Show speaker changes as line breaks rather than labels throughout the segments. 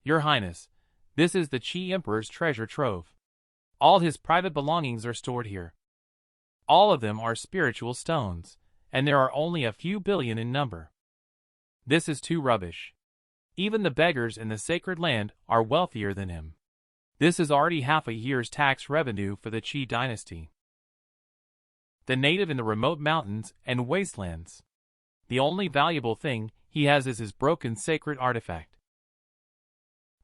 Your Highness, this is the Qi Emperor's treasure trove. All his private belongings are stored here. All of them are spiritual stones, and there are only a few billion in number. This is too rubbish. Even the beggars in the sacred land are wealthier than him. This is already half a year's tax revenue for the Qi dynasty. The native in the remote mountains and wastelands. The only valuable thing he has is his broken sacred artifact.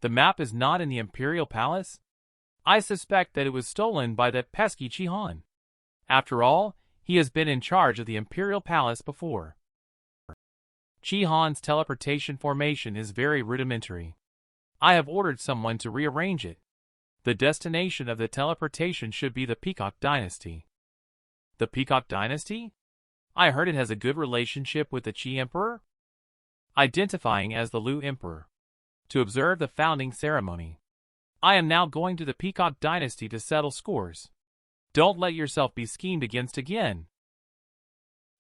The map is not in the Imperial Palace? I suspect that it was stolen by that pesky Qi-Han. After all, he has been in charge of the Imperial Palace before. Qi-Han's teleportation formation is very rudimentary. I have ordered someone to rearrange it. The destination of the teleportation should be the Peacock Dynasty. The Peacock Dynasty? I heard it has a good relationship with the Qi Emperor? Identifying as the Lu Emperor. To observe the founding ceremony. I am now going to the Peacock Dynasty to settle scores. Don't let yourself be schemed against again.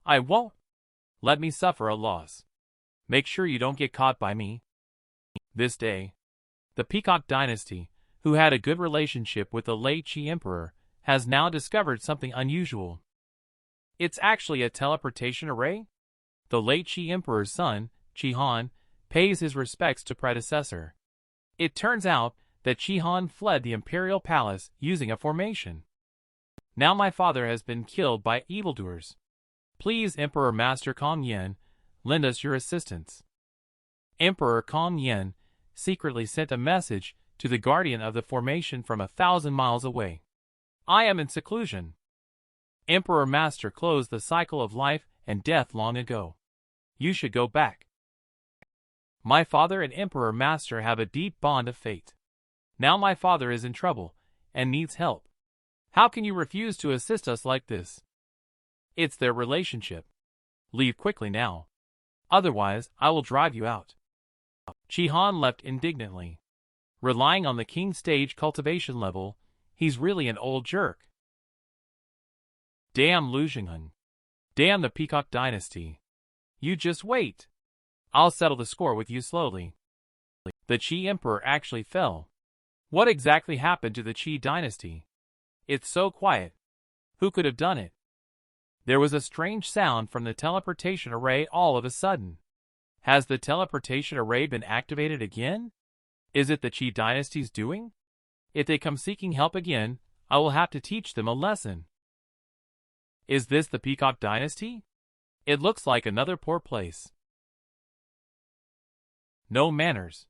I won't. Let me suffer a loss. Make sure you don't get caught by me. This day, the Peacock Dynasty, who had a good relationship with the late Qi Emperor, has now discovered something unusual. It's actually a teleportation array? The late Qi Emperor's son, Qi-Han, pays his respects to predecessor. It turns out that Qi-Han fled the Imperial Palace using a formation. Now my father has been killed by evildoers. Please, Emperor Master Kong Yen, lend us your assistance. Emperor Kong Yen secretly sent a message to the guardian of the formation from 1,000 miles away. I am in seclusion. Emperor Master closed the cycle of life and death long ago. You should go back. My father and Emperor Master have a deep bond of fate. Now my father is in trouble and needs help. How can you refuse to assist us like this? It's their relationship. Leave quickly now. Otherwise, I will drive you out. Qi-Han left indignantly. Relying on the king stage cultivation level, he's really an old jerk. Damn Lu Chen. Damn the Peacock Dynasty. You just wait. I'll settle the score with you slowly. The Qi Emperor actually fell. What exactly happened to the Qi Dynasty? It's so quiet. Who could have done it? There was a strange sound from the teleportation array all of a sudden. Has the teleportation array been activated again? Is it the Qi Dynasty's doing? If they come seeking help again, I will have to teach them a lesson. Is this the Peacock Dynasty? It looks like another poor place. No manners.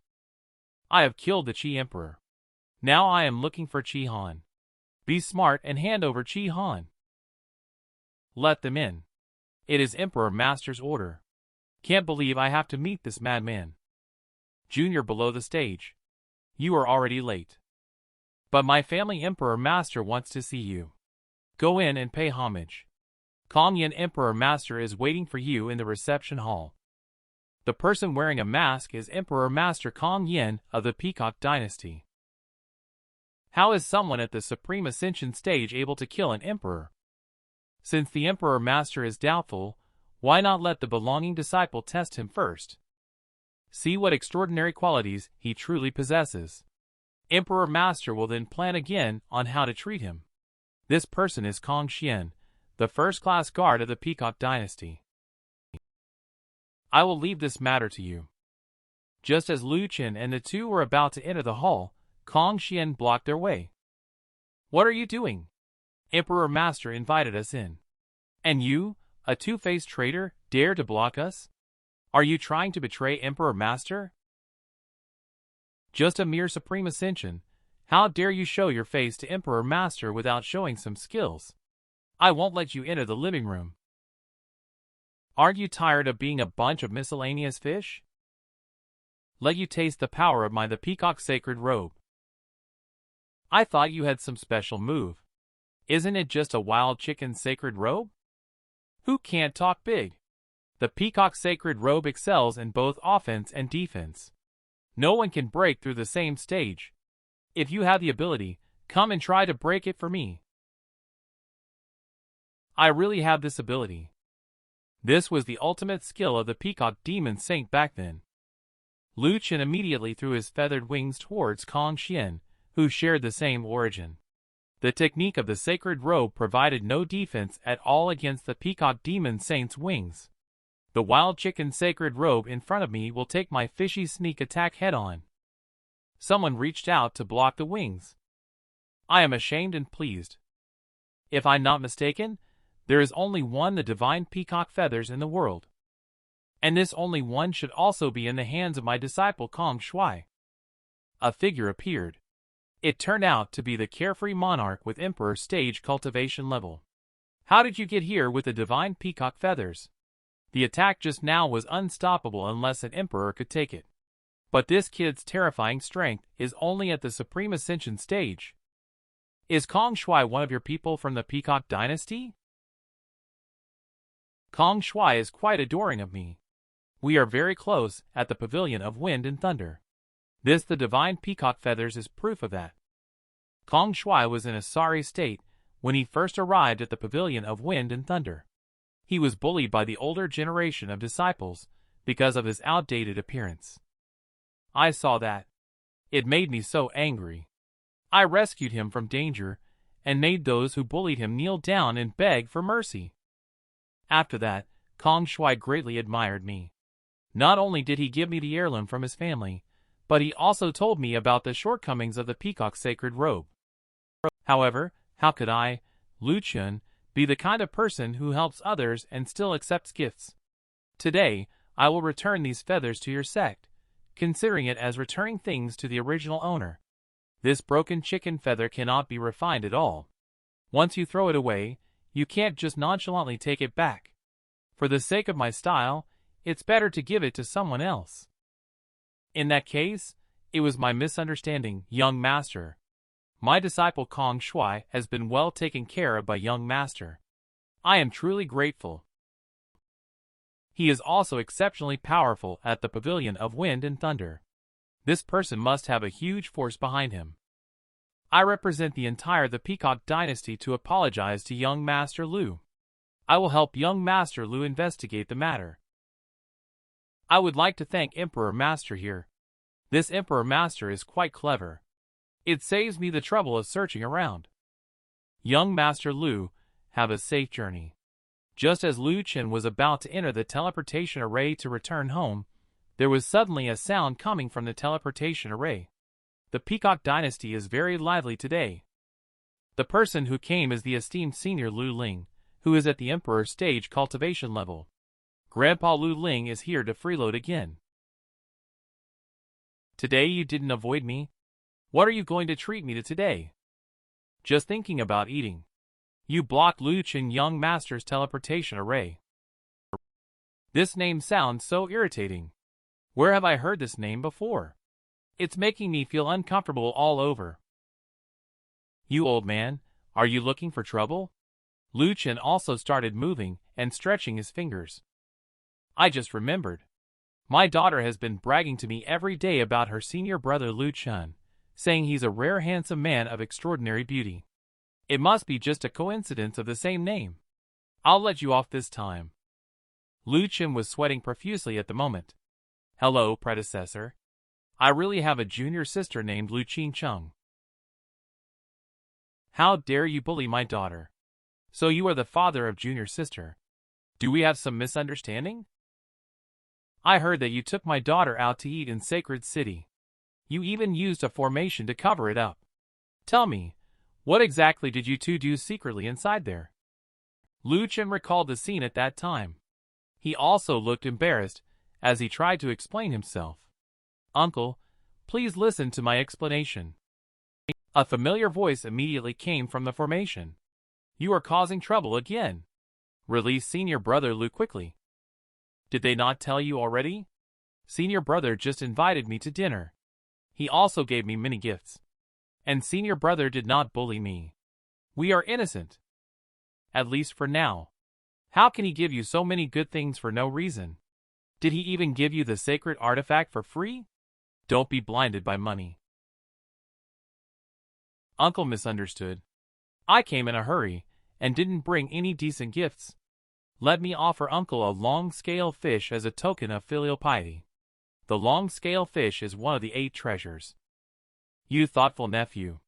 I have killed the Qi Emperor. Now I am looking for Qi-Han. Be smart and hand over Qi-Han. Let them in. It is Emperor Master's order. Can't believe I have to meet this madman. Junior below the stage. You are already late. But my family Emperor Master wants to see you. Go in and pay homage. Kong Yen Emperor Master is waiting for you in the reception hall. The person wearing a mask is Emperor Master Kong Yen of the Peacock Dynasty. How is someone at the Supreme Ascension stage able to kill an emperor? Since the Emperor Master is doubtful, why not let the belonging disciple test him first? See what extraordinary qualities he truly possesses. Emperor Master will then plan again on how to treat him. This person is Kong Xian, the first-class guard of the Peacock Dynasty. I will leave this matter to you. Just as Lu Chen and the two were about to enter the hall, Kong Xian blocked their way. What are you doing? Emperor Master invited us in. And you, a two-faced traitor, dare to block us? Are you trying to betray Emperor Master? Just a mere Supreme Ascension. How dare you show your face to Emperor Master without showing some skills? I won't let you enter the living room. Aren't you tired of being a bunch of miscellaneous fish? Let you taste the power of the Peacock Sacred Robe. I thought you had some special move. Isn't it just a wild chicken sacred robe? Who can't talk big? The Peacock Sacred Robe excels in both offense and defense. No one can break through the same stage. If you have the ability, come and try to break it for me. I really have this ability. This was the ultimate skill of the Peacock Demon Saint back then. Lu Chen immediately threw his feathered wings towards Kong Xian, who shared the same origin. The technique of the sacred robe provided no defense at all against the peacock demon saint's wings. The wild chicken sacred robe in front of me will take my fishy sneak attack head-on. Someone reached out to block the wings. I am ashamed and pleased. If I'm not mistaken, there is only one the divine peacock feathers in the world. And this only one should also be in the hands of my disciple Kong Shui. A figure appeared. It turned out to be the carefree monarch with emperor stage cultivation level. How did you get here with the divine peacock feathers? The attack just now was unstoppable unless an emperor could take it. But this kid's terrifying strength is only at the supreme ascension stage. Is Kong Shui one of your people from the Peacock dynasty? Kong Shui is quite adoring of me. We are very close at the Pavilion of Wind and Thunder. This the divine peacock feathers is proof of that. Kong Shui was in a sorry state when he first arrived at the Pavilion of Wind and Thunder. He was bullied by the older generation of disciples because of his outdated appearance. I saw that. It made me so angry. I rescued him from danger and made those who bullied him kneel down and beg for mercy. After that, Kong Shui greatly admired me. Not only did he give me the heirloom from his family, but he also told me about the shortcomings of the peacock's sacred robe. However, how could I, Lu Chen, be the kind of person who helps others and still accepts gifts? Today, I will return these feathers to your sect, considering it as returning things to the original owner. This broken chicken feather cannot be refined at all. Once you throw it away, you can't just nonchalantly take it back. For the sake of my style, it's better to give it to someone else. In that case, it was my misunderstanding, young master. My disciple Kong Shui has been well taken care of by young master. I am truly grateful. He is also exceptionally powerful at the Pavilion of Wind and Thunder. This person must have a huge force behind him. I represent the entire the Peacock dynasty to apologize to young Master Lu. I will help young Master Lu investigate the matter. I would like to thank Emperor Master here. This Emperor Master is quite clever. It saves me the trouble of searching around. Young Master Lu, have a safe journey. Just as Lu Chen was about to enter the teleportation array to return home, there was suddenly a sound coming from the teleportation array. The Peacock dynasty is very lively today. The person who came is the esteemed senior Lu Ling, who is at the Emperor stage cultivation level. Grandpa Lu Ling is here to freeload again. Today you didn't avoid me? What are you going to treat me to today? Just thinking about eating. You blocked Lu Chen young master's teleportation array. This name sounds so irritating. Where have I heard this name before? It's making me feel uncomfortable all over. You old man, are you looking for trouble? Lu Chen also started moving and stretching his fingers. I just remembered. My daughter has been bragging to me every day about her senior brother Lu Chen, saying he's a rare handsome man of extraordinary beauty. It must be just a coincidence of the same name. I'll let you off this time. Lu Chen was sweating profusely at the moment. Hello, predecessor. I really have a junior sister named Lu Qingcheng. How dare you bully my daughter? So you are the father of junior sister. Do we have some misunderstanding? I heard that you took my daughter out to eat in Sacred City. You even used a formation to cover it up. Tell me, what exactly did you two do secretly inside there? Lu Chen recalled the scene at that time. He also looked embarrassed as he tried to explain himself. Uncle, please listen to my explanation. A familiar voice immediately came from the formation. You are causing trouble again. Release senior brother Lu quickly. Did they not tell you already? Senior brother just invited me to dinner. He also gave me many gifts. And senior brother did not bully me. We are innocent. At least for now. How can he give you so many good things for no reason? Did he even give you the sacred artifact for free? Don't be blinded by money. Uncle misunderstood. I came in a hurry and didn't bring any decent gifts. Let me offer Uncle a long-scale fish as a token of filial piety. The long-scale fish is one of the 8 treasures. You thoughtful nephew.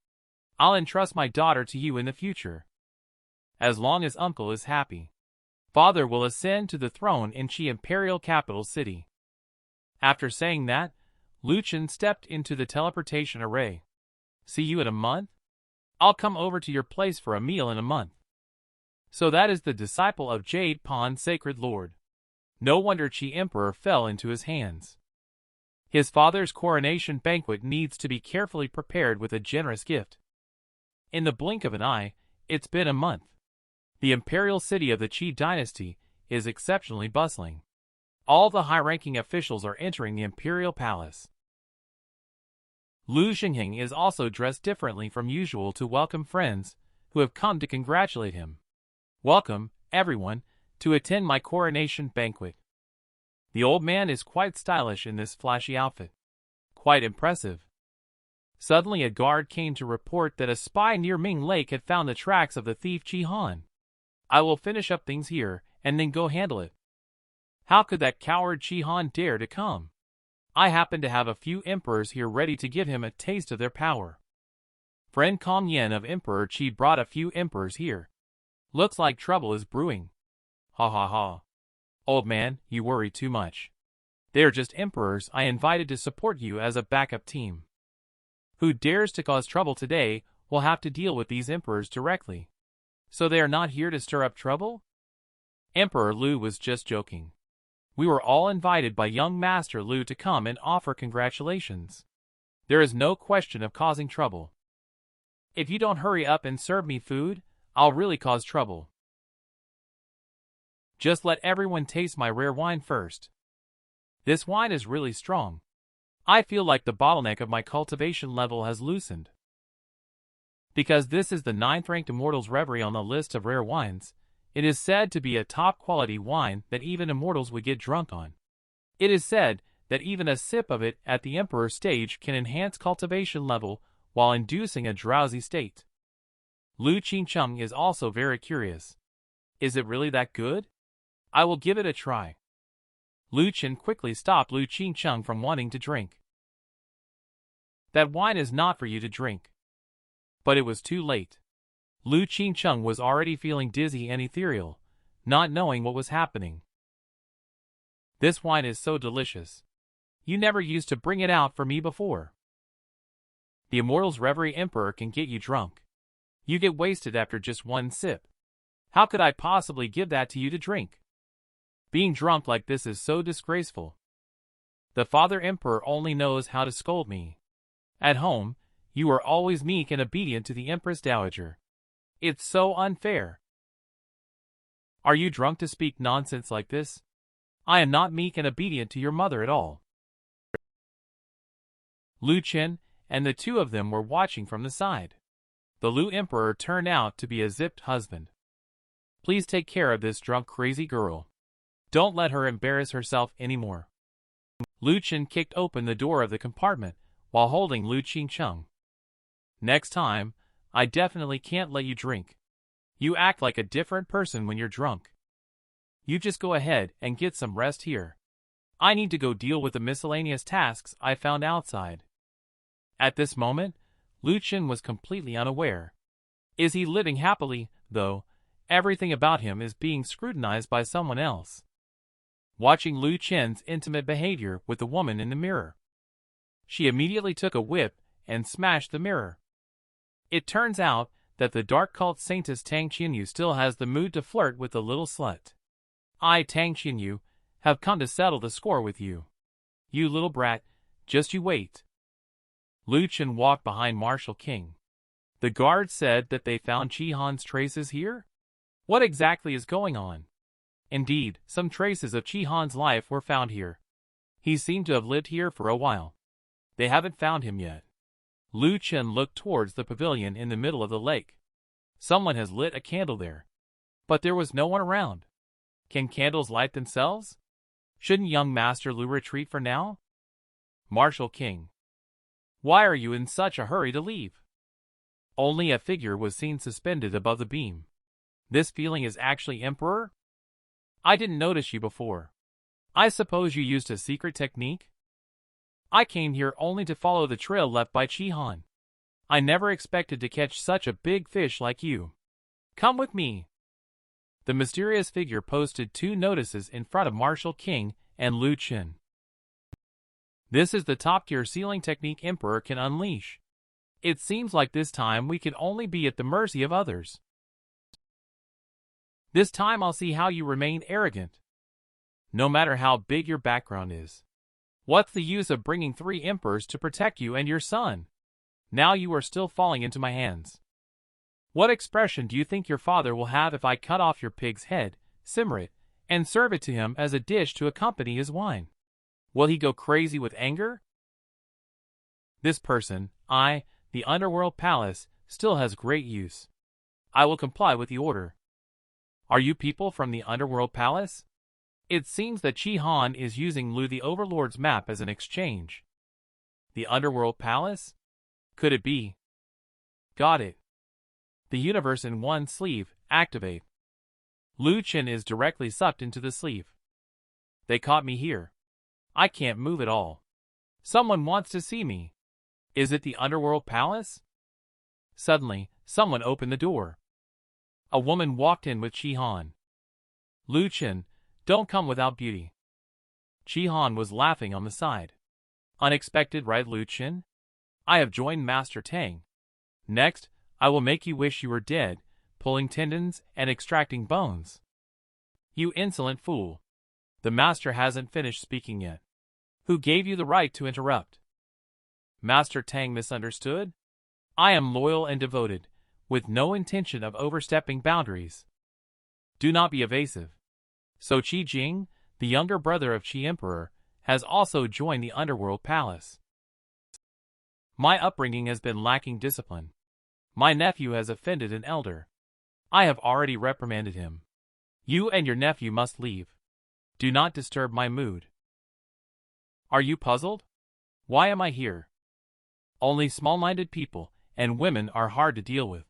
I'll entrust my daughter to you in the future. As long as uncle is happy, father will ascend to the throne in Qi imperial capital city. After saying that, Lu Chen stepped into the teleportation array. See you in a month? I'll come over to your place for a meal in a month. So that is the disciple of Jade Pond's sacred lord. No wonder Qi Emperor fell into his hands. His father's coronation banquet needs to be carefully prepared with a generous gift. In the blink of an eye, it's been a month. The imperial city of the Qi dynasty is exceptionally bustling. All the high-ranking officials are entering the imperial palace. Lu Xingheng is also dressed differently from usual to welcome friends who have come to congratulate him. Welcome, everyone, to attend my coronation banquet. The old man is quite stylish in this flashy outfit. Quite impressive. Suddenly a guard came to report that a spy near Ming Lake had found the tracks of the thief Qi Han. I will finish up things here and then go handle it. How could that coward Qi Han dare to come? I happen to have a few emperors here ready to give him a taste of their power. Friend Kong Yen of Emperor Qi brought a few emperors here. Looks like trouble is brewing. Ha ha ha. Old man, you worry too much. They're just emperors I invited to support you as a backup team. Who dares to cause trouble today will have to deal with these emperors directly. So they are not here to stir up trouble? Emperor Lu was just joking. We were all invited by young Master Lu to come and offer congratulations. There is no question of causing trouble. If you don't hurry up and serve me food, I'll really cause trouble. Just let everyone taste my rare wine first. This wine is really strong. I feel like the bottleneck of my cultivation level has loosened. Because this is the 9th-ranked Immortals Reverie on the list of rare wines, it is said to be a top-quality wine that even immortals would get drunk on. It is said that even a sip of it at the Emperor stage can enhance cultivation level while inducing a drowsy state. Lu Qingcheng is also very curious. Is it really that good? I will give it a try. Lu Chen quickly stopped Lu Qingcheng from wanting to drink. That wine is not for you to drink. But it was too late. Lu Qingcheng was already feeling dizzy and ethereal, not knowing what was happening. This wine is so delicious. You never used to bring it out for me before. The Immortals Reverie Emperor can get you drunk. You get wasted after just one sip. How could I possibly give that to you to drink? Being drunk like this is so disgraceful. The Father Emperor only knows how to scold me. At home, you are always meek and obedient to the Empress Dowager. It's so unfair. Are you drunk to speak nonsense like this? I am not meek and obedient to your mother at all. Lu Chen and the two of them were watching from the side. The Lu Emperor turned out to be a zipped husband. Please take care of this drunk crazy girl. Don't let her embarrass herself anymore. Lu Chen kicked open the door of the compartment while holding Lu Qingcheng. Next time, I definitely can't let you drink. You act like a different person when you're drunk. You just go ahead and get some rest here. I need to go deal with the miscellaneous tasks I found outside. At this moment, Lu Chen was completely unaware. Is he living happily, though? Everything about him is being scrutinized by someone else. Watching Lu Chen's intimate behavior with the woman in the mirror, she immediately took a whip and smashed the mirror. It turns out that the dark cult saintess Tang Qianyu still has the mood to flirt with the little slut. I, Tang Qianyu, have come to settle the score with you. You little brat, just you wait. Lu Chen walked behind Marshal King. The guards said that they found Qi Han's traces here? What exactly is going on? Indeed, some traces of Qi Han's life were found here. He seemed to have lived here for a while. They haven't found him yet. Lu Chen looked towards the pavilion in the middle of the lake. Someone has lit a candle there. But there was no one around. Can candles light themselves? Shouldn't young Master Lu retreat for now? Marshal King. Why are you in such a hurry to leave? Only a figure was seen suspended above the beam. This feeling is actually Emperor? I didn't notice you before. I suppose you used a secret technique? I came here only to follow the trail left by Chi-Han. I never expected to catch such a big fish like you. Come with me. The mysterious figure posted 2 notices in front of Martial King and Lu Chen. This is the top-tier sealing technique Emperor can unleash. It seems like this time we can only be at the mercy of others. This time I'll see how you remain arrogant. No matter how big your background is. What's the use of bringing 3 emperors to protect you and your son? Now you are still falling into my hands. What expression do you think your father will have if I cut off your pig's head, simmer it, and serve it to him as a dish to accompany his wine? Will he go crazy with anger? This person, the underworld palace, still has great use. I will comply with the order. Are you people from the underworld palace? It seems that Chi-Han is using Lu the Overlord's map as an exchange. The underworld palace? Could it be? Got it. The universe in one sleeve, activate. Lu Chen is directly sucked into the sleeve. They caught me here. I can't move at all. Someone wants to see me. Is it the underworld palace? Suddenly, someone opened the door. A woman walked in with Chi-Han. Lu Chen, don't come without beauty. Chi-Han was laughing on the side. Unexpected, right, Lu Chen? I have joined Master Tang. Next, I will make you wish you were dead, pulling tendons and extracting bones. You insolent fool. The master hasn't finished speaking yet. Who gave you the right to interrupt? Master Tang misunderstood? I am loyal and devoted, with no intention of overstepping boundaries. Do not be evasive. So Qi Jing, the younger brother of Qi Emperor, has also joined the underworld palace. My upbringing has been lacking discipline. My nephew has offended an elder. I have already reprimanded him. You and your nephew must leave. Do not disturb my mood. Are you puzzled? Why am I here? Only small-minded people and women are hard to deal with.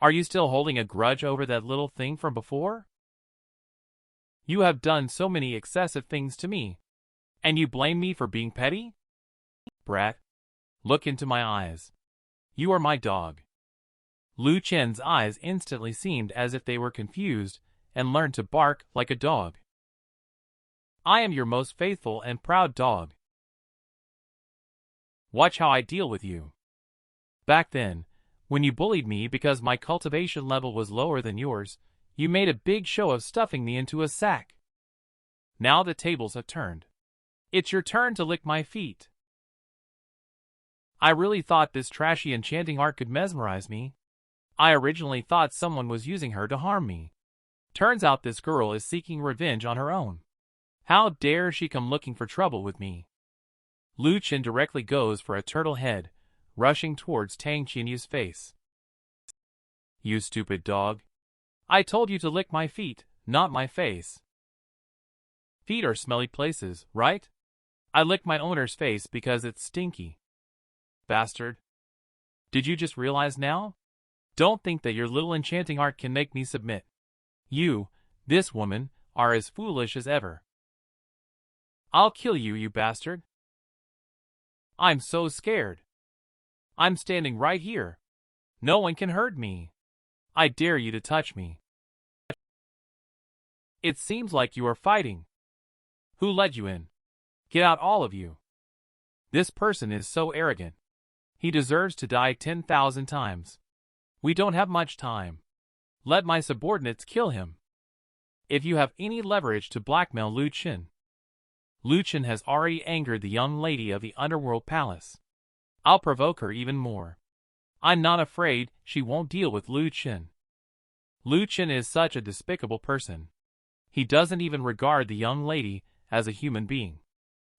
Are you still holding a grudge over that little thing from before? You have done so many excessive things to me. And you blame me for being petty? Brat, look into my eyes. You are my dog. Lu Chen's eyes instantly seemed as if they were confused and learned to bark like a dog. I am your most faithful and proud dog. Watch how I deal with you. Back then, when you bullied me because my cultivation level was lower than yours, you made a big show of stuffing me into a sack. Now the tables have turned. It's your turn to lick my feet. I really thought this trashy enchanting art could mesmerize me. I originally thought someone was using her to harm me. Turns out this girl is seeking revenge on her own. How dare she come looking for trouble with me? Lu Chen directly goes for a turtle head, rushing towards Tang Qinyu's face. You stupid dog. I told you to lick my feet, not my face. Feet are smelly places, right? I lick my owner's face because it's stinky. Bastard. Did you just realize now? Don't think that your little enchanting art can make me submit. You, this woman, are as foolish as ever. I'll kill you, you bastard. I'm so scared. I'm standing right here. No one can hurt me. I dare you to touch me. It seems like you are fighting. Who let you in? Get out, all of you. This person is so arrogant. He deserves to die 10,000 times. We don't have much time. Let my subordinates kill him. If you have any leverage to blackmail Lu Chen. Lu Chen has already angered the young lady of the underworld palace. I'll provoke her even more. I'm not afraid she won't deal with Lu Chen. Lu Chen is such a despicable person. He doesn't even regard the young lady as a human being.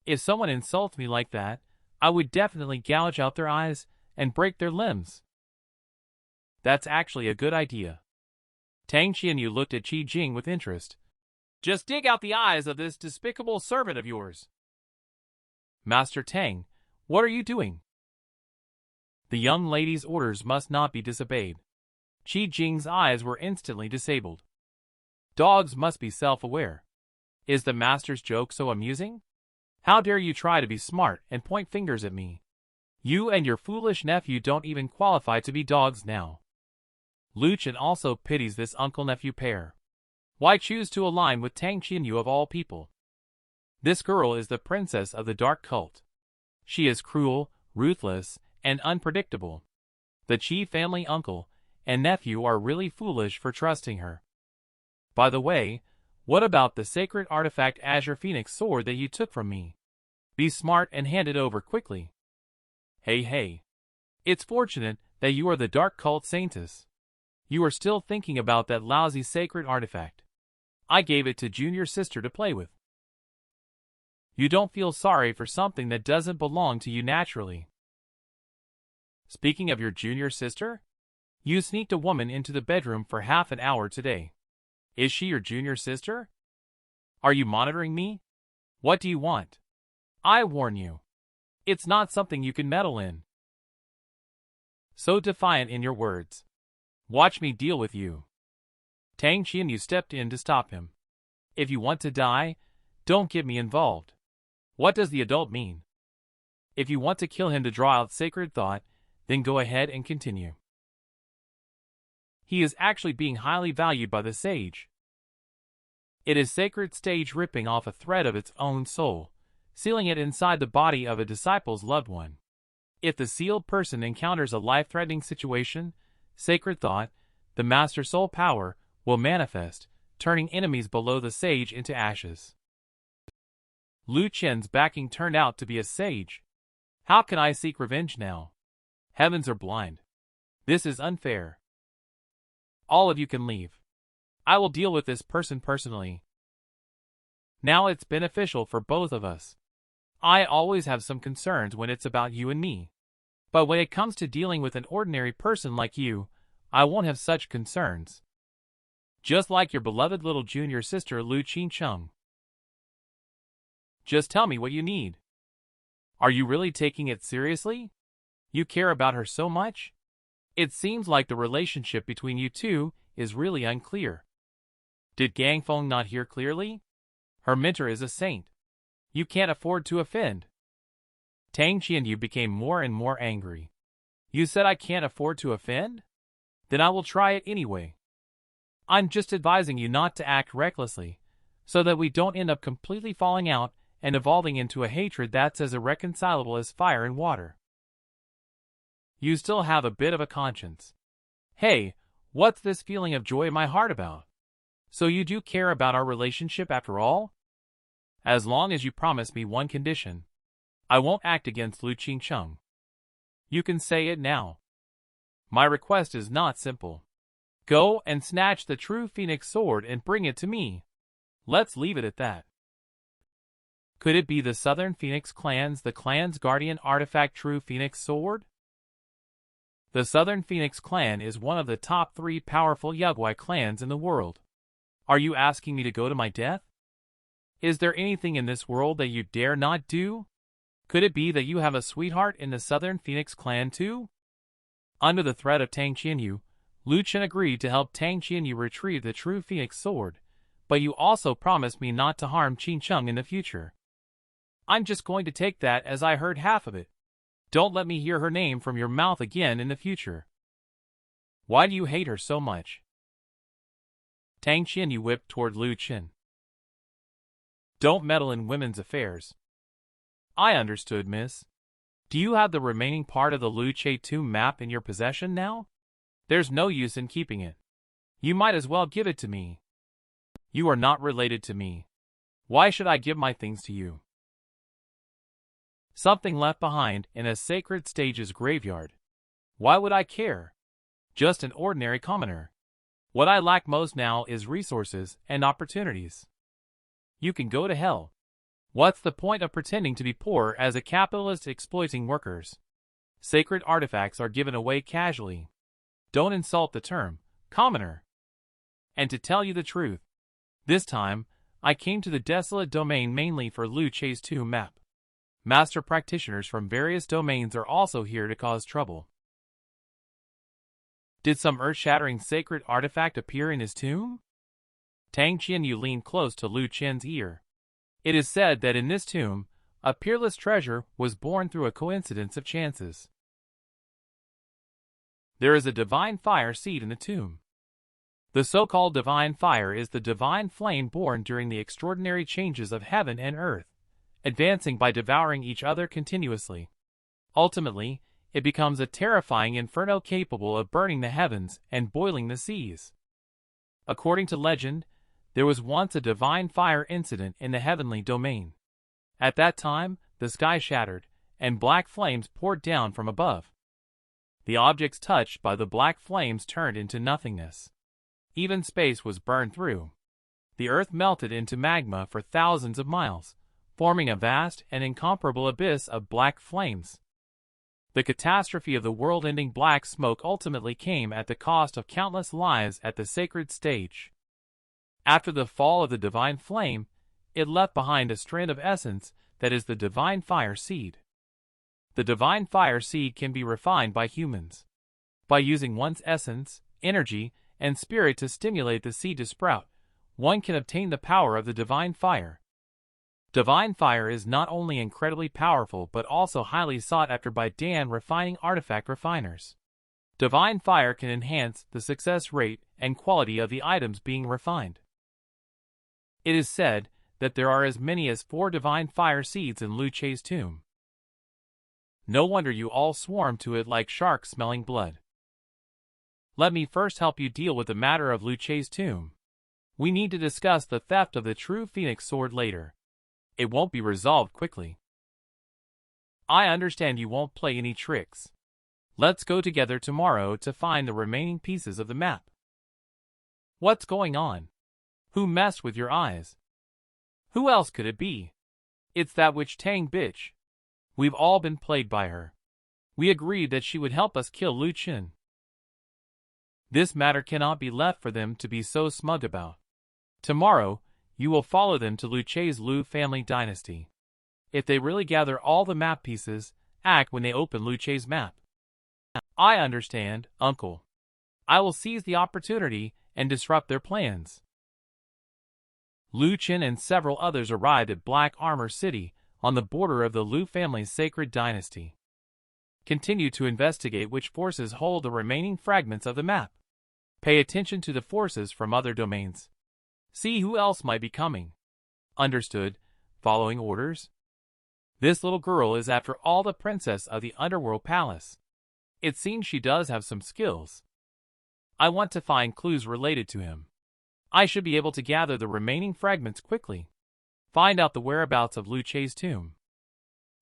If someone insults me like that, I would definitely gouge out their eyes and break their limbs. That's actually a good idea. Tang Qianyu looked at Qi Jing with interest. Just dig out the eyes of this despicable servant of yours. Master Tang, what are you doing? The young lady's orders must not be disobeyed. Qi Jing's eyes were instantly disabled. Dogs must be self-aware. Is the master's joke so amusing? How dare you try to be smart and point fingers at me? You and your foolish nephew don't even qualify to be dogs now. Lu Chen also pities this uncle-nephew pair. Why choose to align with Tang Qianyu of all people? This girl is the princess of the dark cult. She is cruel, ruthless, and unpredictable. The Qi family uncle and nephew are really foolish for trusting her. By the way, what about the sacred artifact Azure Phoenix sword that you took from me? Be smart and hand it over quickly. Hey. It's fortunate that you are the dark cult saintess. You are still thinking about that lousy sacred artifact. I gave it to junior sister to play with. You don't feel sorry for something that doesn't belong to you naturally. Speaking of your junior sister, you sneaked a woman into the bedroom for half an hour today. Is she your junior sister? Are you monitoring me? What do you want? I warn you. It's not something you can meddle in. So defiant in your words. Watch me deal with you. Tang Qianyu stepped in to stop him. If you want to die, don't get me involved. What does the adult mean? If you want to kill him to draw out sacred thought, then go ahead and continue. He is actually being highly valued by the sage. It is sacred stage ripping off a thread of its own soul, sealing it inside the body of a disciple's loved one. If the sealed person encounters a life-threatening situation, sacred thought, the master soul power, will manifest, turning enemies below the sage into ashes. Lu Chen's backing turned out to be a sage. How can I seek revenge now? Heavens are blind. This is unfair. All of you can leave. I will deal with this person personally. Now it's beneficial for both of us. I always have some concerns when it's about you and me. But when it comes to dealing with an ordinary person like you, I won't have such concerns. Just like your beloved little junior sister Lu Qincheng. Just tell me what you need. Are you really taking it seriously? You care about her so much? It seems like the relationship between you two is really unclear. Did Gang Feng not hear clearly? Her mentor is a saint. You can't afford to offend. Tang Qianyu became more and more angry. You said I can't afford to offend? Then I will try it anyway. I'm just advising you not to act recklessly, so that we don't end up completely falling out and evolving into a hatred that's as irreconcilable as fire and water. You still have a bit of a conscience. Hey, what's this feeling of joy in my heart about? So you do care about our relationship after all? As long as you promise me one condition. I won't act against Lu Qincheng. You can say it now. My request is not simple. Go and snatch the true Phoenix sword and bring it to me. Let's leave it at that. Could it be the Southern Phoenix clans, the clan's guardian artifact True Phoenix Sword? The Southern Phoenix clan is one of the top 3 powerful Yugwai clans in the world. Are you asking me to go to my death? Is there anything in this world that you dare not do? Could it be that you have a sweetheart in the Southern Phoenix clan too? Under the threat of Tang Qianyu, Lu Chen agreed to help Tang Qianyu retrieve the True Phoenix Sword, but you also promised me not to harm Qincheng in the future. I'm just going to take that as I heard half of it. Don't let me hear her name from your mouth again in the future. Why do you hate her so much? Tang Qianyu whipped toward Lu Chen. Don't meddle in women's affairs. I understood, miss. Do you have the remaining part of the Lu Che tomb map in your possession now? There's no use in keeping it. You might as well give it to me. You are not related to me. Why should I give my things to you? Something left behind in a sacred stage's graveyard. Why would I care? Just an ordinary commoner. What I lack most now is resources and opportunities. You can go to hell. What's the point of pretending to be poor as a capitalist exploiting workers? Sacred artifacts are given away casually. Don't insult the term, commoner. And to tell you the truth, this time, I came to the desolate domain mainly for Lu Che's tomb map. Master practitioners from various domains are also here to cause trouble. Did some earth-shattering sacred artifact appear in his tomb? Tang Qianyu leaned close to Lu Chen's ear. It is said that in this tomb, A peerless treasure was born through a coincidence of chances. There is a divine fire seed in the tomb. The so-called divine fire is the divine flame born during the extraordinary changes of heaven and earth, advancing by devouring each other continuously. Ultimately, it becomes a terrifying inferno capable of burning the heavens and boiling the seas. According to legend, there was once a divine fire incident in the heavenly domain. At that time, the sky shattered, and black flames poured down from above. The objects touched by the black flames turned into nothingness. Even space was burned through. The earth melted into magma for thousands of miles, forming a vast and incomparable abyss of black flames. The catastrophe of the world-ending black smoke ultimately came at the cost of countless lives at the sacred stage. After the fall of the divine flame, it left behind a strand of essence that is the divine fire seed. The divine fire seed can be refined by humans. By using one's essence, energy, and spirit to stimulate the seed to sprout, one can obtain the power of the divine fire. Divine fire is not only incredibly powerful but also highly sought after by refining artifact refiners. Divine fire can enhance the success rate and quality of the items being refined. It is said that there are as many as 4 divine fire seeds in Lu Chen's tomb. No wonder you all swarm to it like sharks smelling blood. Let me first help you deal with the matter of Lu Chen's tomb. We need to discuss the theft of the true Phoenix sword later. It won't be resolved quickly. I understand you won't play any tricks. Let's go together tomorrow to find the remaining pieces of the map. What's going on? Who messed with your eyes? Who else could it be? It's that witch Tang bitch. We've all been played by her. We agreed that she would help us kill Lu Chen. This matter cannot be left for them to be so smug about. Tomorrow, you will follow them to Lu Chen's Lu family dynasty. If they really gather all the map pieces, act when they open Lu Chen's map. I understand, uncle. I will seize the opportunity and disrupt their plans. Lu Chen and several others arrived at Black Armor City on the border of the Lu family's sacred dynasty. Continue to investigate which forces hold the remaining fragments of the map. Pay attention to the forces from other domains. See who else might be coming. Understood. Following orders. This little girl is after all the princess of the Underworld Palace. It seems she does have some skills. I want to find clues related to him. I should be able to gather the remaining fragments quickly. Find out the whereabouts of Lu Chen's tomb.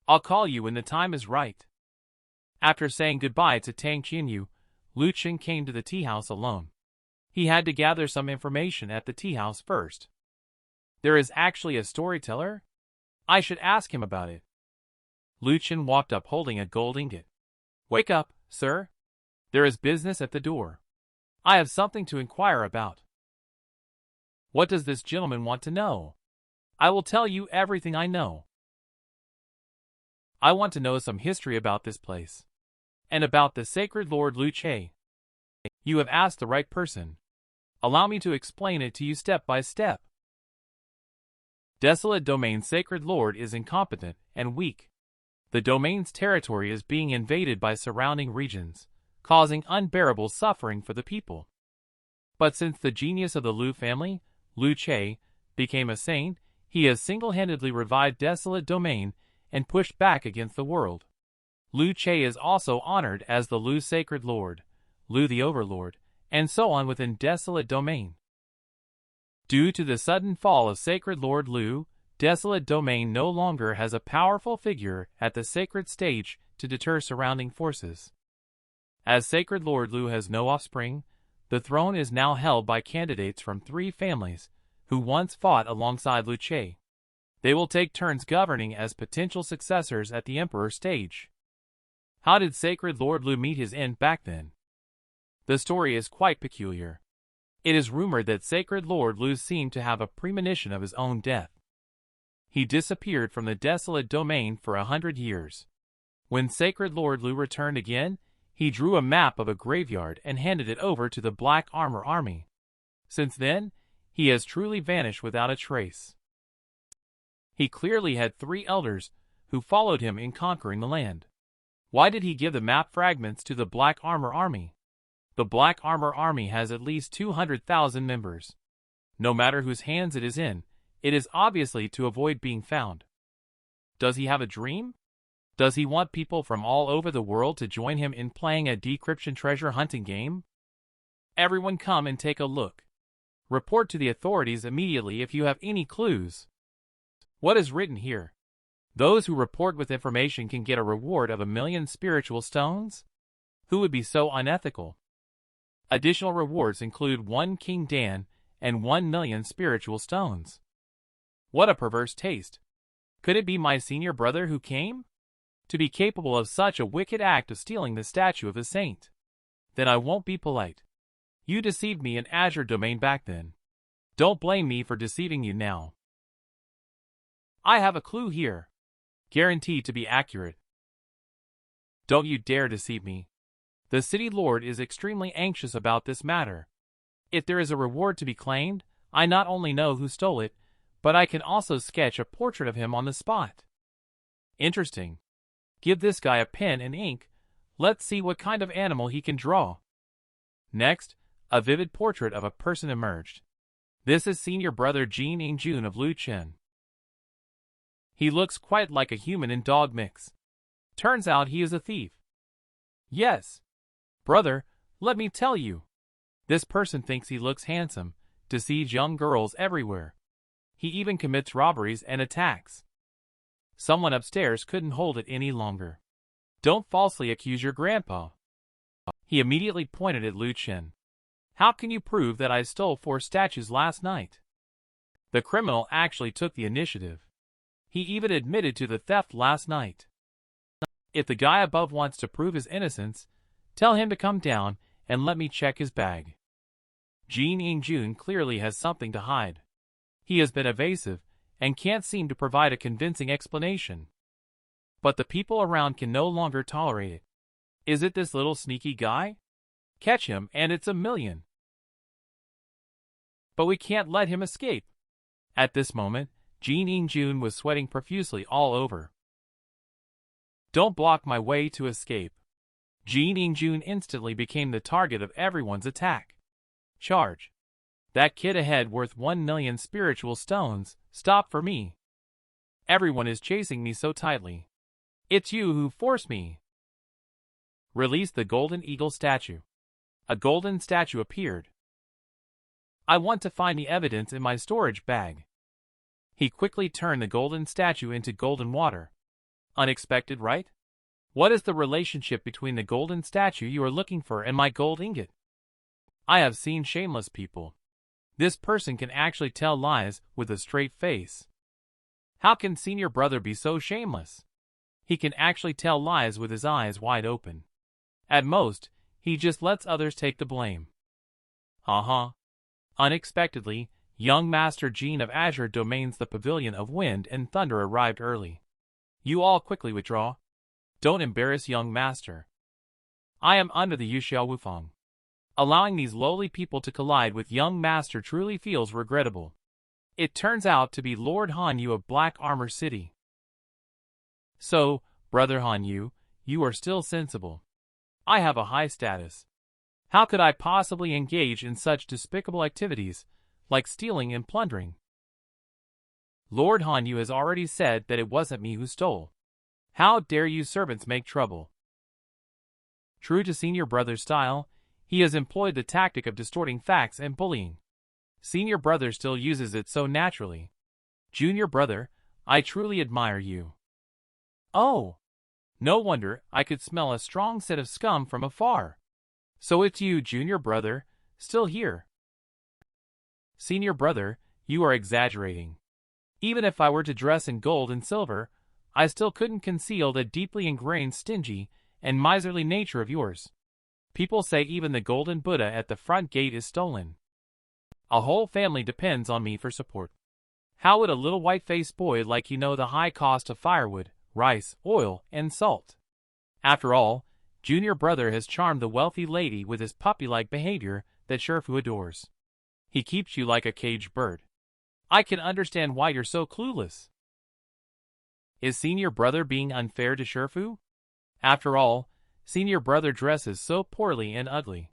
I'll call you when the time is right. After saying goodbye to Tang Qianyu, Lu Chen came to the tea house alone. He had to gather some information at the tea house first. There is actually a storyteller? I should ask him about it. Lu Chen walked up holding a gold ingot. Wake up, sir. There is business at the door. I have something to inquire about. What does this gentleman want to know? I will tell you everything I know. I want to know some history about this place. And about the sacred Lord Lu Chen. You have asked the right person. Allow me to explain it to you step by step. Desolate Domain's sacred lord is incompetent and weak. The domain's territory is being invaded by surrounding regions, causing unbearable suffering for the people. But since the genius of the Lu family, Lu Chen, became a saint, he has single-handedly revived Desolate Domain and pushed back against the world. Lu Chen is also honored as the Lu Sacred Lord, Lu the Overlord, and so on within Desolate Domain. Due to the sudden fall of Sacred Lord Lu, Desolate Domain no longer has a powerful figure at the sacred stage to deter surrounding forces. As Sacred Lord Lu has no offspring, the throne is now held by candidates from 3 families who once fought alongside Lu Chen. They will take turns governing as potential successors at the Emperor stage. How did Sacred Lord Lu meet his end back then? The story is quite peculiar. It is rumored that Sacred Lord Lu seemed to have a premonition of his own death. He disappeared from the Desolate Domain for 100 years. When Sacred Lord Lu returned again, he drew a map of a graveyard and handed it over to the Black Armor Army. Since then, he has truly vanished without a trace. He clearly had 3 elders, who followed him in conquering the land. Why did he give the map fragments to the Black Armor Army? The Black Armor Army has at least 200,000 members. No matter whose hands it is obviously to avoid being found. Does he have a dream? Does he want people from all over the world to join him in playing a decryption treasure hunting game? Everyone come and take a look. Report to the authorities immediately if you have any clues. What is written here? Those who report with information can get a reward of 1,000,000 spiritual stones? Who would be so unethical? Additional rewards include 1 King Dan and 1,000,000 spiritual stones. What a perverse taste. Could it be my senior brother who came? To be capable of such a wicked act of stealing the statue of a saint. Then I won't be polite. You deceived me in Azure Domain back then. Don't blame me for deceiving you now. I have a clue here. Guaranteed to be accurate. Don't you dare deceive me. The city lord is extremely anxious about this matter. If there is a reward to be claimed, I not only know who stole it, but I can also sketch a portrait of him on the spot. Interesting. Give this guy a pen and ink. Let's see what kind of animal he can draw. Next, a vivid portrait of a person emerged. This is senior brother Jin Ingjun of Lu Chen. He looks quite like a human and dog mix. Turns out he is a thief. Yes. Brother, let me tell you. This person thinks he looks handsome, deceives young girls everywhere. He even commits robberies and attacks. Someone upstairs couldn't hold it any longer. Don't falsely accuse your grandpa. He immediately pointed at Lu Chen. How can you prove that I stole 4 statues last night? The criminal actually took the initiative. He even admitted to the theft last night. If the guy above wants to prove his innocence, tell him to come down and let me check his bag. Jin Ingjun clearly has something to hide. He has been evasive and can't seem to provide a convincing explanation. But the people around can no longer tolerate it. Is it this little sneaky guy? Catch him and it's 1,000,000. But we can't let him escape. At this moment, Jin Ingjun was sweating profusely all over. Don't block my way to escape. Jin Ingjun instantly became the target of everyone's attack. Charge. That kid ahead worth 1,000,000 spiritual stones, stop for me. Everyone is chasing me so tightly. It's you who forced me. Release the golden eagle statue. A golden statue appeared. I want to find the evidence in my storage bag. He quickly turned the golden statue into golden water. Unexpected, right? What is the relationship between the golden statue you are looking for and my gold ingot? I have seen shameless people. This person can actually tell lies with a straight face. How can senior brother be so shameless? He can actually tell lies with his eyes wide open. At most, he just lets others take the blame. Unexpectedly, young Master Jin of Azure Domains the Pavilion of Wind and Thunder arrived early. You all quickly withdraw. Don't embarrass young Master. I am under the Yuxiao Wufang. Allowing these lowly people to collide with young Master truly feels regrettable. It turns out to be Lord Han Yu of Black Armor City. So, Brother Han Yu, you are still sensible. I have a high status. How could I possibly engage in such despicable activities, like stealing and plundering? Lord Han Yu has already said that it wasn't me who stole. How dare you servants make trouble? True to senior brother's style, he has employed the tactic of distorting facts and bullying. Senior brother still uses it so naturally. Junior brother, I truly admire you. Oh! No wonder I could smell a strong scent of scum from afar. So it's you, junior brother, still here. Senior brother, you are exaggerating. Even if I were to dress in gold and silver, I still couldn't conceal the deeply ingrained stingy and miserly nature of yours. People say even the golden Buddha at the front gate is stolen. A whole family depends on me for support. How would a little white-faced boy like you know the high cost of firewood, rice, oil, and salt? After all, junior brother has charmed the wealthy lady with his puppy-like behavior that Shifu adores. He keeps you like a caged bird. I can understand why you're so clueless. Is senior brother being unfair to Shifu? After all, senior brother dresses so poorly and ugly.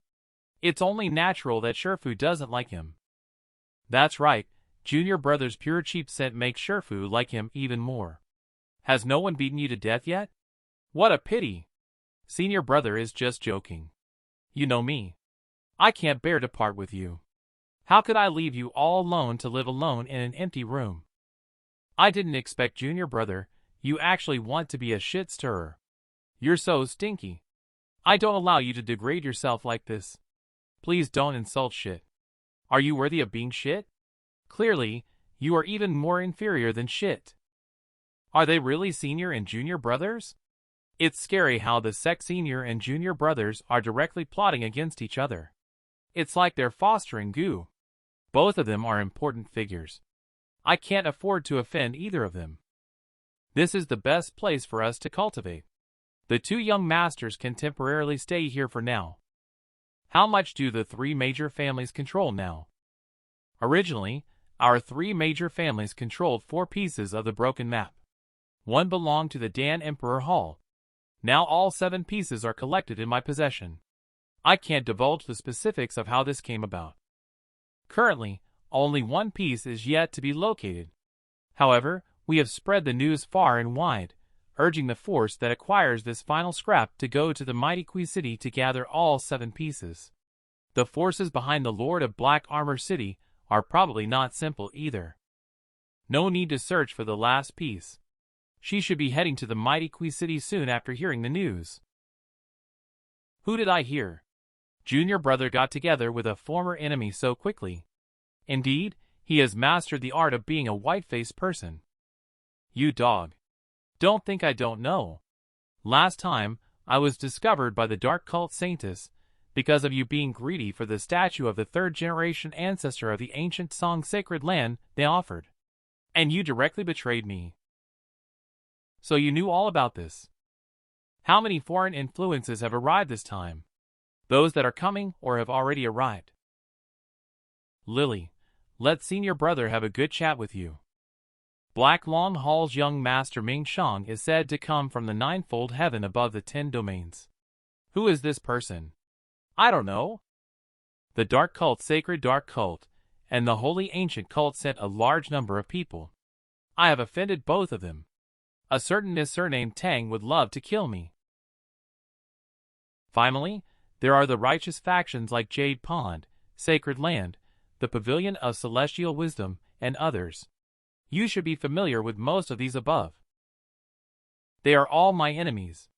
It's only natural that Shifu doesn't like him. That's right, junior brother's pure cheap scent makes Shifu like him even more. Has no one beaten you to death yet? What a pity. Senior brother is just joking. You know me. I can't bear to part with you. How could I leave you all alone to live alone in an empty room? I didn't expect junior brother, you actually want to be a shit stirrer. You're so stinky. I don't allow you to degrade yourself like this. Please don't insult shit. Are you worthy of being shit? Clearly, you are even more inferior than shit. Are they really senior and junior brothers? It's scary how the senior and junior brothers are directly plotting against each other. It's like they're fostering goo. Both of them are important figures. I can't afford to offend either of them. This is the best place for us to cultivate. The two young masters can temporarily stay here for now. How much do the three major families control now? Originally, our three major families controlled 4 pieces of the broken map. One belonged to the Dan Emperor Hall. Now all 7 pieces are collected in my possession. I can't divulge the specifics of how this came about. Currently, only 1 piece is yet to be located. However, we have spread the news far and wide, urging the force that acquires this final scrap to go to the mighty Kui City to gather all 7 pieces. The forces behind the Lord of Black Armor City are probably not simple either. No need to search for the last piece. She should be heading to the mighty Kui City soon after hearing the news. Who did I hear? Junior brother got together with a former enemy so quickly. Indeed, he has mastered the art of being a white-faced person. You dog. Don't think I don't know. Last time, I was discovered by the dark cult Saintus because of you being greedy for the statue of the 3rd-generation ancestor of the ancient Song sacred land they offered. And you directly betrayed me. So you knew all about this. How many foreign influences have arrived this time? Those that are coming or have already arrived? Lily, let senior brother have a good chat with you. Black Long Hall's young master Ming Shang is said to come from the 9-fold heaven above the 10 domains. Who is this person? I don't know. The dark cult, sacred dark cult, and the holy ancient cult sent a large number of people. I have offended both of them. A certain Nisser named Tang would love to kill me. Finally, there are the righteous factions like Jade Pond, Sacred Land, the Pavilion of Celestial Wisdom, and others. You should be familiar with most of these above. They are all my enemies.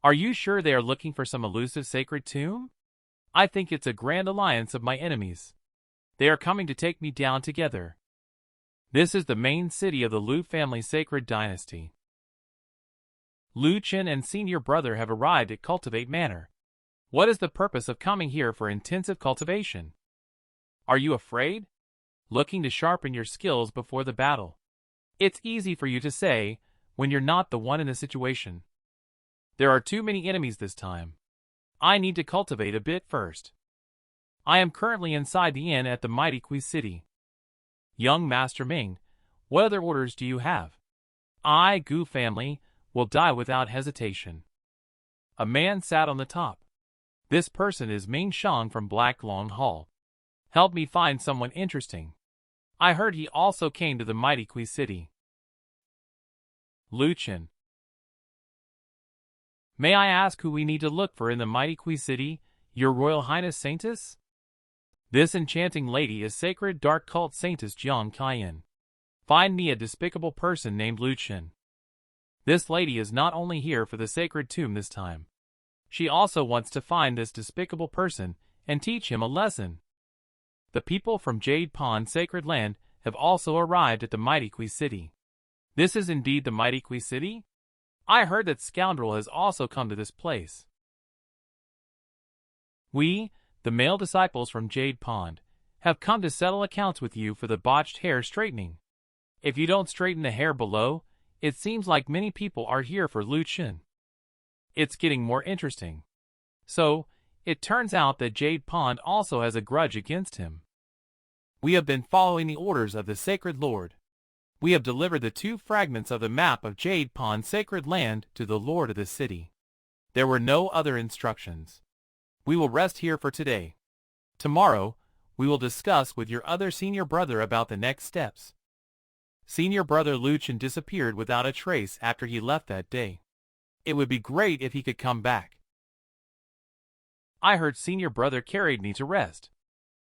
Are you sure they are looking for some elusive sacred tomb? I think it's a grand alliance of my enemies. They are coming to take me down together. This is the main city of the Lu family sacred dynasty. Lu Chen and senior brother have arrived at Cultivate Manor. What is the purpose of coming here for intensive cultivation? Are you afraid? Looking to sharpen your skills before the battle. It's easy for you to say, when you're not the one in the situation. There are too many enemies this time. I need to cultivate a bit first. I am currently inside the inn at the mighty Kui City. Young Master Ming, what other orders do you have? I, Gu family, will die without hesitation. A man sat on the top. This person is Ming Shang from Black Long Hall. Help me find someone interesting. I heard he also came to the mighty Kui City. Lu Chen. May I ask who we need to look for in the mighty Kui City, Your Royal Highness Saintus? This enchanting lady is sacred dark cult Saintus Jiang Kaiyan. Find me a despicable person named Lu Chen. This lady is not only here for the sacred tomb this time. She also wants to find this despicable person and teach him a lesson. The people from Jade Pond Sacred Land have also arrived at the mighty Kui City. This is indeed the mighty Kui City? I heard that scoundrel has also come to this place. We, the male disciples from Jade Pond, have come to settle accounts with you for the botched hair straightening. If you don't straighten the hair below, it seems like many people are here for Lu Chen. It's getting more interesting. So, it turns out that Jade Pond also has a grudge against him. We have been following the orders of the Sacred Lord. We have delivered the 2 fragments of the map of Jade Pond Sacred Land to the lord of the city. There were no other instructions. We will rest here for today. Tomorrow, we will discuss with your other senior brother about the next steps. Senior brother Lu Chen disappeared without a trace after he left that day. It would be great if he could come back. I heard senior brother carried me to rest.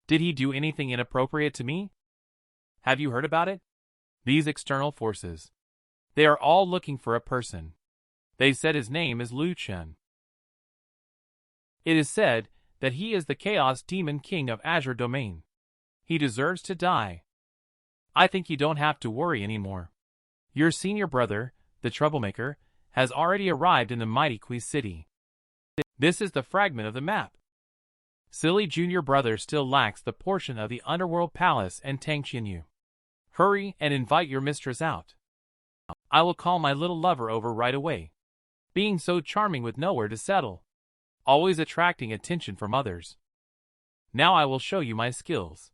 Did he do anything inappropriate to me? Have you heard about it? These external forces. They are all looking for a person. They said his name is Lu Chen. It is said that he is the Chaos Demon King of Azure Domain. He deserves to die. I think you don't have to worry anymore. Your senior brother, the troublemaker, has already arrived in the mighty Kui City. This is the fragment of the map. Silly junior brother still lacks the portion of the underworld palace and Tangqianyu. Hurry and invite your mistress out. I will call my little lover over right away. Being so charming with nowhere to settle. Always attracting attention from others. Now I will show you my skills.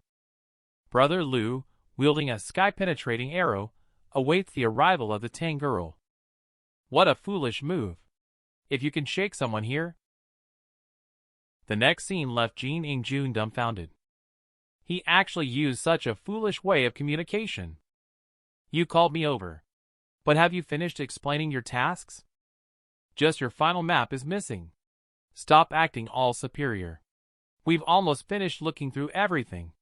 Brother Lu, wielding a sky-penetrating arrow, awaits the arrival of the Tang girl. What a foolish move. If you can shake someone here. The next scene left Jin Ingjun dumbfounded. He actually used such a foolish way of communication. You called me over. But have you finished explaining your tasks? Just your final map is missing. Stop acting all superior. We've almost finished looking through everything.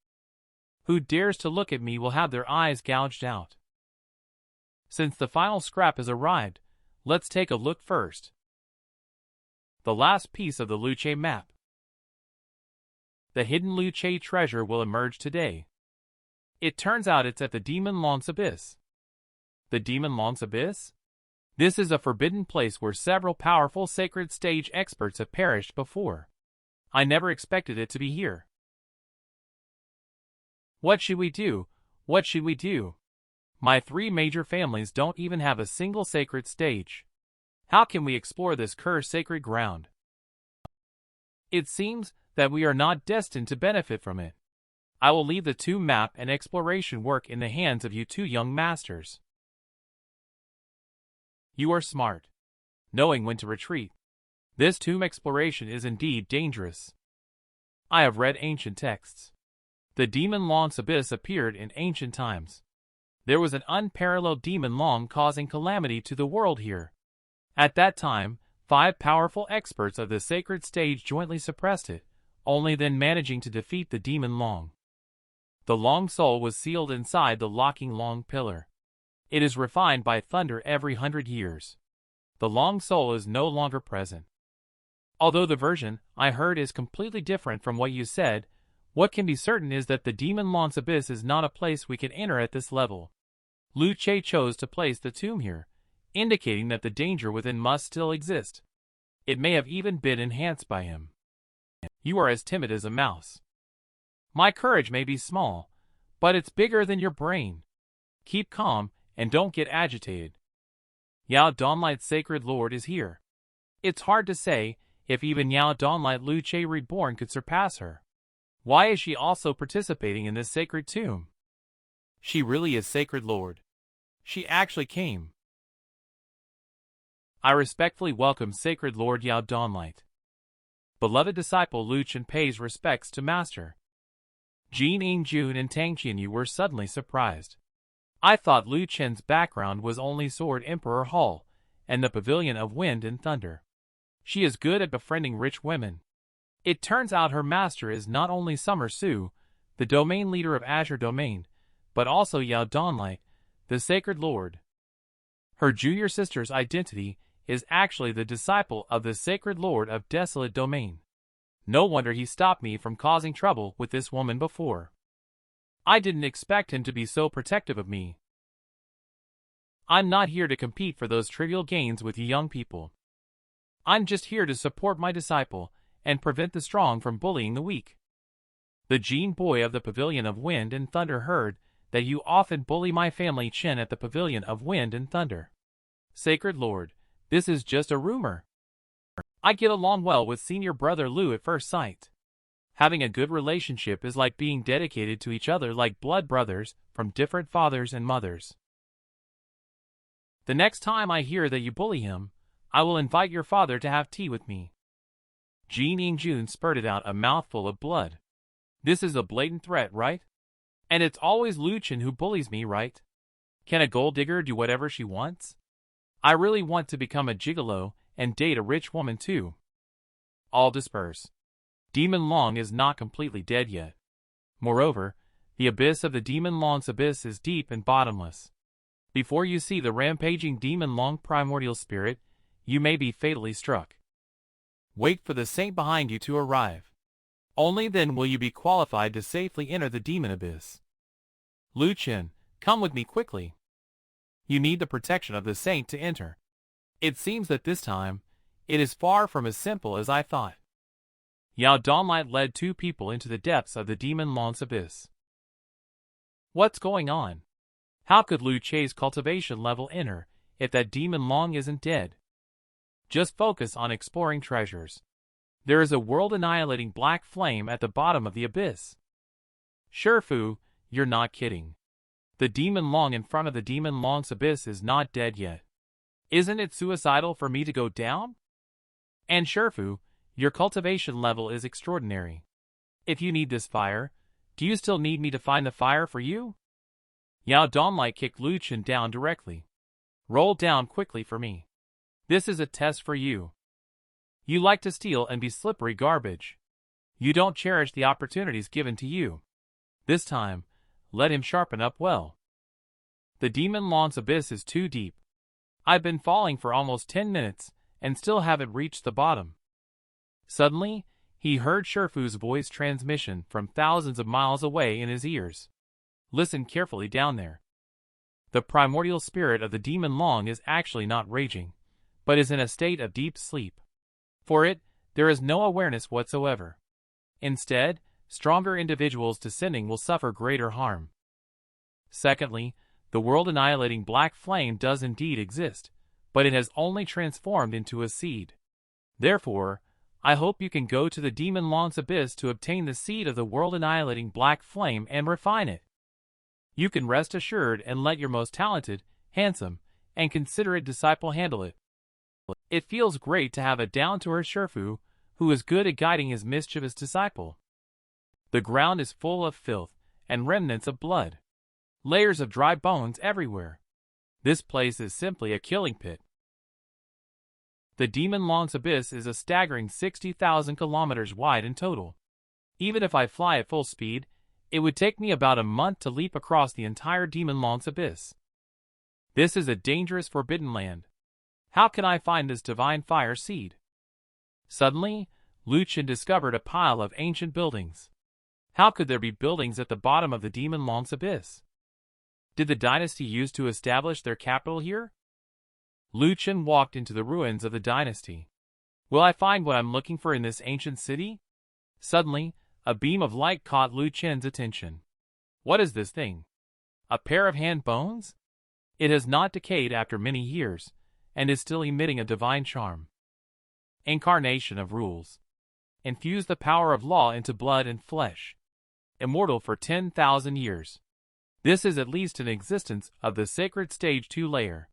Who dares to look at me will have their eyes gouged out. Since the final scrap has arrived, let's take a look first. The last piece of the Lu Chen map. The hidden Lu Chen treasure will emerge today. It turns out it's at the Demon Long's Abyss. The Demon Long's Abyss? This is a forbidden place where several powerful sacred stage experts have perished before. I never expected it to be here. What should we do? What should we do? My 3 major families don't even have a single sacred stage. How can we explore this cursed sacred ground? It seems that we are not destined to benefit from it. I will leave the tomb map and exploration work in the hands of you 2 young masters. You are smart, knowing when to retreat. This tomb exploration is indeed dangerous. I have read ancient texts. The Demon Long's Abyss appeared in ancient times. There was an unparalleled Demon Long causing calamity to the world here. At that time, 5 powerful experts of the sacred stage jointly suppressed it, only then managing to defeat the Demon Long. The Long Soul was sealed inside the locking Long Pillar. It is refined by thunder every 100 years. The Long Soul is no longer present. Although the version I heard is completely different from what you said, what can be certain is that the Demon Long's Abyss is not a place we can enter at this level. Lu Chen chose to place the tomb here, indicating that the danger within must still exist. It may have even been enhanced by him. You are as timid as a mouse. My courage may be small, but it's bigger than your brain. Keep calm and don't get agitated. Yao Dawnlight's sacred lord is here. It's hard to say if even Yao Dawnlight Lu Chen reborn could surpass her. Why is she also participating in this sacred tomb? She really is sacred lord. She actually came. I respectfully welcome sacred lord Yao Dawnlight. Beloved disciple Lu Chen pays respects to master. Jin Ingjun and Tangqianyu were suddenly surprised. I thought Lu Chen's background was only Sword Emperor Hall and the Pavilion of Wind and Thunder. She is good at befriending rich women. It turns out her master is not only Summer Su, the domain leader of Azure Domain, but also Yao Dawnlight, the sacred lord. Her junior sister's identity is actually the disciple of the sacred lord of Desolate Domain. No wonder he stopped me from causing trouble with this woman before. I didn't expect him to be so protective of me. I'm not here to compete for those trivial gains with you young people. I'm just here to support my disciple and prevent the strong from bullying the weak. The Jin boy of the Pavilion of Wind and Thunder heard that you often bully my family Chen at the Pavilion of Wind and Thunder. Sacred Lord, this is just a rumor. I get along well with senior brother Lu at first sight. Having a good relationship is like being dedicated to each other like blood brothers from different fathers and mothers. The next time I hear that you bully him, I will invite your father to have tea with me. Jin Yingjun spurted out a mouthful of blood. This is a blatant threat, right? And it's always Lu Chen who bullies me, right? Can a gold digger do whatever she wants? I really want to become a gigolo and date a rich woman too. All disperse. Demon Long is not completely dead yet. Moreover, the abyss of the Demon Long's abyss is deep and bottomless. Before you see the rampaging Demon Long primordial spirit, you may be fatally struck. Wait for the saint behind you to arrive. Only then will you be qualified to safely enter the demon abyss. Lu Chen, come with me quickly. You need the protection of the saint to enter. It seems that this time, it is far from as simple as I thought. Yao Donlight led two people into the depths of the Demon Long's abyss. What's going on? How could Lu Che's cultivation level enter if that Demon Long isn't dead? Just focus on exploring treasures. There is a world-annihilating black flame at the bottom of the abyss. Shifu, you're not kidding. The Demon Long in front of the Demon Long's abyss is not dead yet. Isn't it suicidal for me to go down? And Shifu, your cultivation level is extraordinary. If you need this fire, do you still need me to find the fire for you? Yao Donlight kicked Lu Chen down directly. Roll down quickly for me. This is a test for you. You like to steal and be slippery garbage. You don't cherish the opportunities given to you. This time, let him sharpen up well. The Demon Long's abyss is too deep. I've been falling for almost 10 minutes and still haven't reached the bottom. Suddenly, he heard Shifu's voice transmission from thousands of miles away in his ears. Listen carefully down there. The primordial spirit of the Demon Long is actually not raging, but is in a state of deep sleep. For it, there is no awareness whatsoever. Instead, stronger individuals descending will suffer greater harm. Secondly, the world-annihilating black flame does indeed exist, but it has only transformed into a seed. Therefore, I hope you can go to the Demon Long's abyss to obtain the seed of the world-annihilating black flame and refine it. You can rest assured and let your most talented, handsome, and considerate disciple handle it. It feels great to have a down-to-earth Shifu who is good at guiding his mischievous disciple. The ground is full of filth and remnants of blood. Layers of dry bones everywhere. This place is simply a killing pit. The Demon Long's abyss is a staggering 60,000 kilometers wide in total. Even if I fly at full speed, it would take me about a month to leap across the entire Demon Long's abyss. This is a dangerous forbidden land. How can I find this divine fire seed? Suddenly, Lu Chen discovered a pile of ancient buildings. How could there be buildings at the bottom of the Demon Long's abyss? Did the dynasty use to establish their capital here? Lu Chen walked into the ruins of the dynasty. Will I find what I'm looking for in this ancient city? Suddenly, a beam of light caught Lu Chen's attention. What is this thing? A pair of hand bones? It has not decayed after many years, and is still emitting a divine charm. Incarnation of rules. Infuse the power of law into blood and flesh. Immortal for 10,000 years. This is at least an existence of the sacred stage 2 layer.